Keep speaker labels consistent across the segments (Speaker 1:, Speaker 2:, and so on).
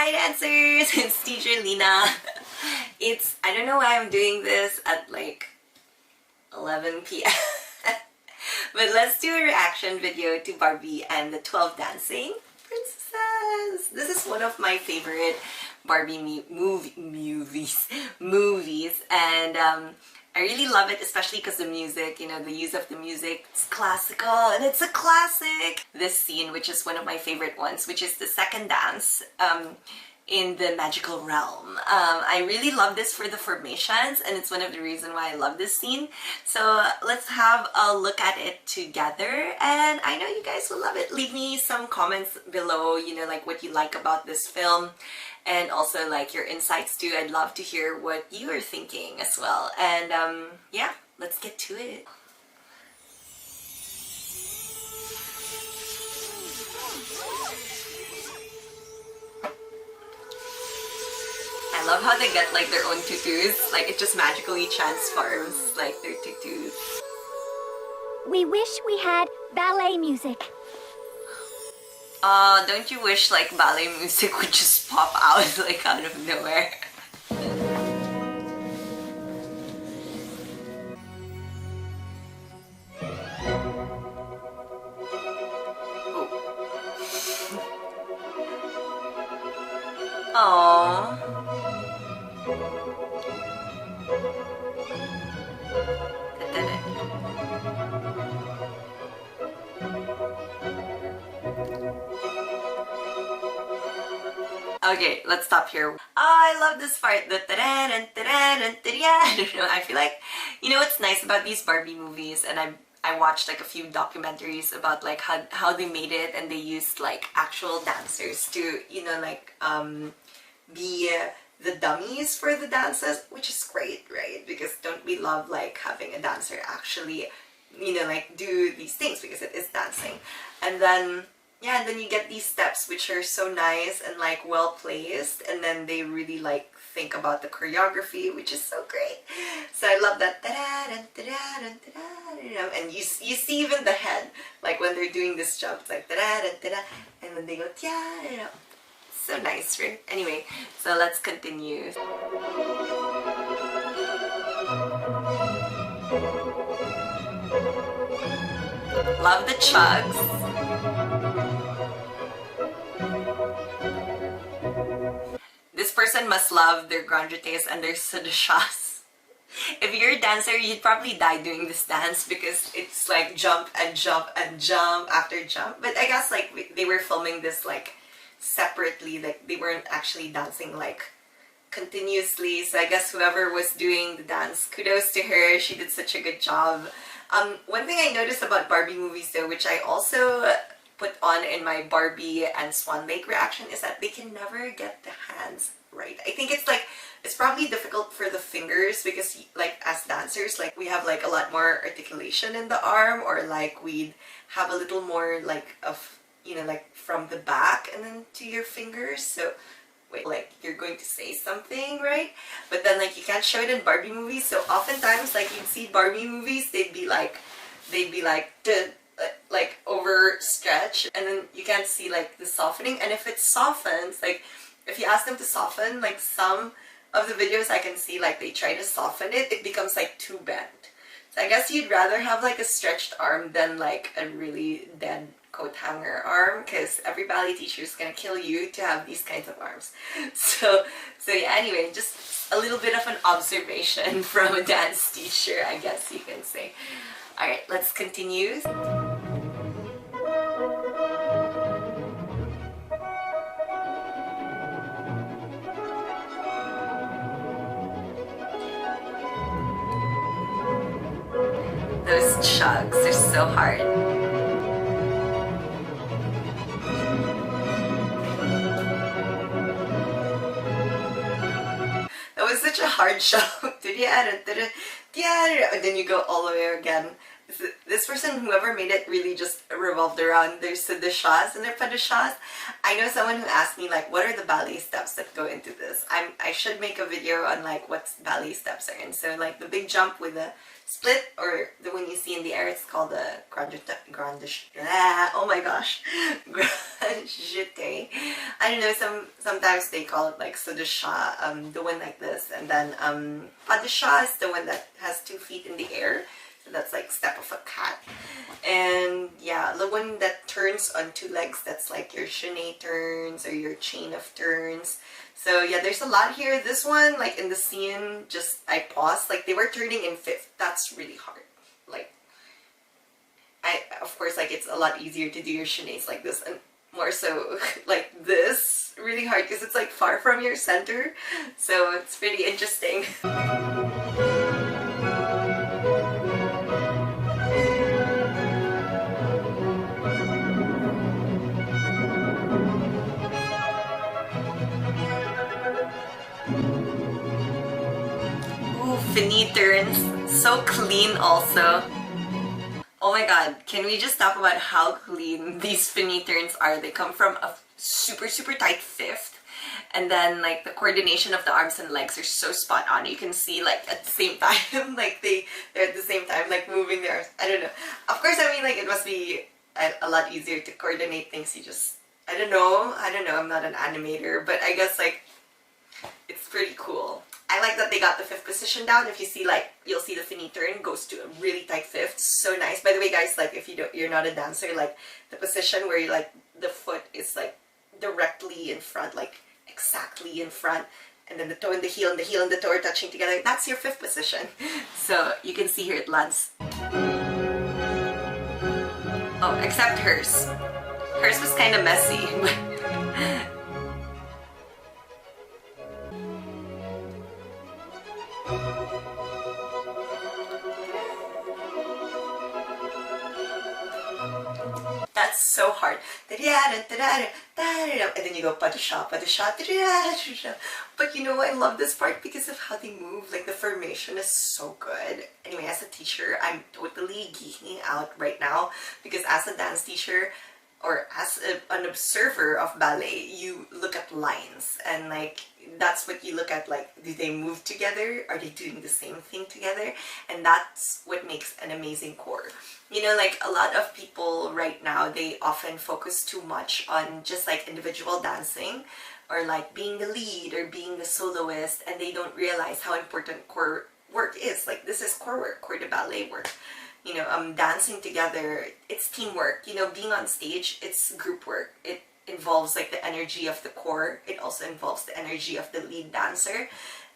Speaker 1: Hi dancers! It's teacher Lina. I don't know why I'm doing this at like 11 p.m. But let's do a reaction video to Barbie and the 12 Dancing Princesses. This is one of my favorite Barbie movies. And I really love it, especially because the music, you know, the use of the music, it's classical and it's a classic. This scene, which is one of my favorite ones, which is the second dance in the magical realm. I really love this for the formations, and it's one of the reasons why I love this scene. So let's have a look at it together, and I know you guys will love it. Leave me some comments below, you know, like what you like about this film, and also like your insights too. I'd love to hear what you are thinking as well. And yeah, let's get to it. I love how they get like their own tutus, like it just magically transforms like their tutus.
Speaker 2: We wish we had ballet music.
Speaker 1: Don't you wish like ballet music would just pop out like out of nowhere? Oh. Okay, let's stop here. Oh, I love this part. I don't know, I feel like, you know what's nice about these Barbie movies, and I watched like a few documentaries about like how they made it, and they used like actual dancers to, you know, like be the dummies for the dances, which is great, right? Because don't we love like having a dancer actually, you know, like do these things, because it is dancing. And then yeah, and then you get these steps which are so nice and like well placed, and then they really like think about the choreography, which is so great. So I love that, you know, and you see even the head, like when they're doing this jump, it's like and then they go you know, so nice, right? Anyway, so let's continue. Love the chugs. This person must love their grand jetés and their sedashas. If you're a dancer, you'd probably die doing this dance, because it's like jump and jump and jump after jump. But I guess like they were filming this like separately, like they weren't actually dancing like continuously. So I guess whoever was doing the dance, kudos to her, she did such a good job. One thing I noticed about Barbie movies though, which I also put on in my Barbie and Swan Lake reaction, is that they can never get the hands right. I think it's like, it's probably difficult for the fingers, because like as dancers, like we have like a lot more articulation in the arm, or like we'd have a little more like of, you know, like from the back and then to your fingers. So wait, like you're going to say something, right? But then like you can't show it in Barbie movies. So oftentimes like you'd see Barbie movies, they'd be like overstretched, and then you can't see like the softening. And if it softens, like if you ask them to soften, like some of the videos I can see like they try to soften it, it becomes like too bent. So I guess you'd rather have like a stretched arm than like a really dead coat hanger arm, because every ballet teacher is gonna kill you to have these kinds of arms. So yeah, anyway, just a little bit of an observation from a dance teacher, I guess you can say. Alright, let's continue. Those chugs are so hard. That was such a hard show. And then you go all the way again. This person, whoever made it, really just revolved around their sedashas and their padashas. I know someone who asked me like, what are the ballet steps that go into this? I should make a video on like what ballet steps are in. So like the big jump with the split, or the one you see in the air, it's called the grand jeté. I don't know, sometimes they call it like sudasha, the one like this, and then padasha is the one that has 2 feet in the air. So that's like step of a cat. And yeah, the one that turns on 2 legs, that's like your chaîné turns or your chain of turns. So yeah, there's a lot here. This one, like in the scene, just I paused. Like they were turning in 5th. That's really hard. Like of course, like it's a lot easier to do your chaînés like this, and more so like this, really hard because it's like far from your center. So it's pretty interesting. Ooh, Finny turns. So clean also. Oh my god, can we just talk about how clean these Finny turns are? They come from a super tight 5th. And then like the coordination of the arms and legs are so spot on. You can see like at the same time, like they're at the same time like moving their arms. I don't know. Of course, I mean like it must be a lot easier to coordinate things. You just, I don't know. I'm not an animator, but I guess like it's pretty cool. I like that they got the 5th position down. If you see, like, you'll see the Finny turn goes to a really tight 5th. So nice. By the way, guys, like, if you're not a dancer, like, the position where you like the foot is like directly in front, like exactly in front, and then the toe and the heel and the heel and the toe are touching together. That's your 5th position. So you can see here it lands. Oh, except hers. Hers was kind of messy. That's so hard. And then you go padasha, padasha. But you know, I love this part because of how they move. Like the formation is so good. Anyway, as a teacher, I'm totally geeking out right now because as a dance teacher or as an observer of ballet, you look at lines and like that's what you look at. Like, do they move together? Are they doing the same thing together? And that's what makes an amazing core. You know, like a lot of people right now, they often focus too much on just like individual dancing or like being the lead or being the soloist, and they don't realize how important core work is. Like this is core work, core de ballet work. You know, dancing together, it's teamwork. You know, being on stage, it's group work. It involves like the energy of the core. It also involves the energy of the lead dancer.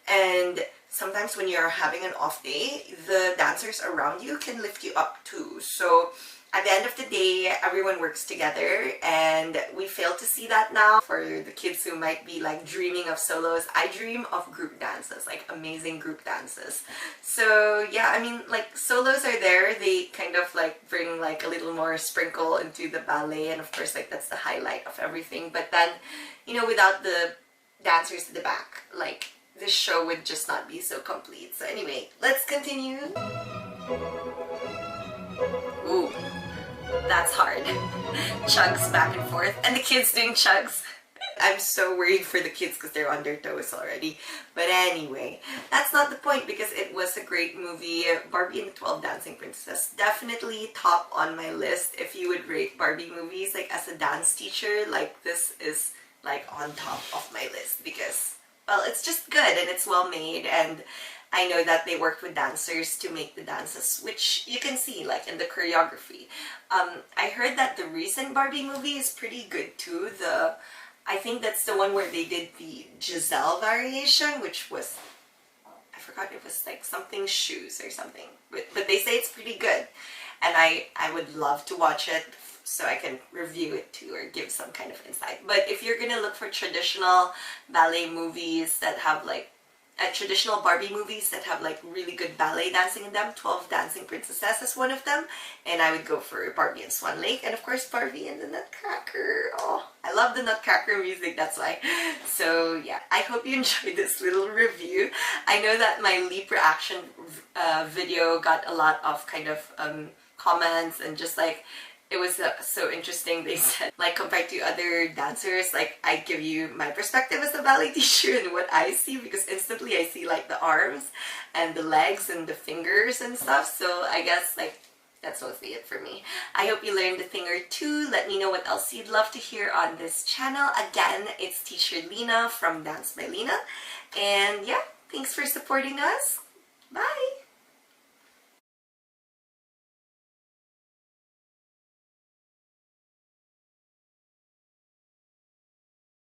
Speaker 1: And sometimes when you're having an off day, the dancers around you can lift you up too. So at the end of the day, everyone works together, and we fail to see that now. For the kids who might be like dreaming of solos, I dream of group dances, like amazing group dances. So yeah, I mean like solos are there, they kind of like bring like a little more sprinkle into the ballet, and of course like that's the highlight of everything. But then, you know, without the dancers at the back, like this show would just not be so complete. So anyway, let's continue. Ooh, that's hard. Chugs back and forth. And the kids doing chugs. I'm so worried for the kids because they're on their toes already. But anyway, that's not the point because it was a great movie. Barbie and the 12 Dancing Princesses. Definitely top on my list. If you would rate Barbie movies, like as a dance teacher, like this is like on top of my list because, well, it's just good and it's well made, and I know that they worked with dancers to make the dances, which you can see like in the choreography. I heard that the recent Barbie movie is pretty good too. I think that's the one where they did the Giselle variation, which was, I forgot, it was like something shoes or something. But they say it's pretty good, and I would love to watch it so I can review it too or give some kind of insight. But if you're gonna look for traditional ballet movies that have like traditional Barbie movies that have like really good ballet dancing in them, 12 Dancing Princesses is one of them, and I would go for Barbie and Swan Lake, and of course Barbie and the Nutcracker. Oh, I love the Nutcracker music, that's why. So yeah, I hope you enjoyed this little review. I know that my leap reaction video got a lot of kind of comments, and just like it was so interesting. They said, like, compared to other dancers, like, I give you my perspective as a ballet teacher and what I see, because instantly I see like the arms and the legs and the fingers and stuff. So I guess like That's mostly it for me. I hope you learned a thing or two. Let me know what else you'd love to hear on this channel. Again, it's teacher Lena from Dance by Lena. And yeah, thanks for supporting us. Bye!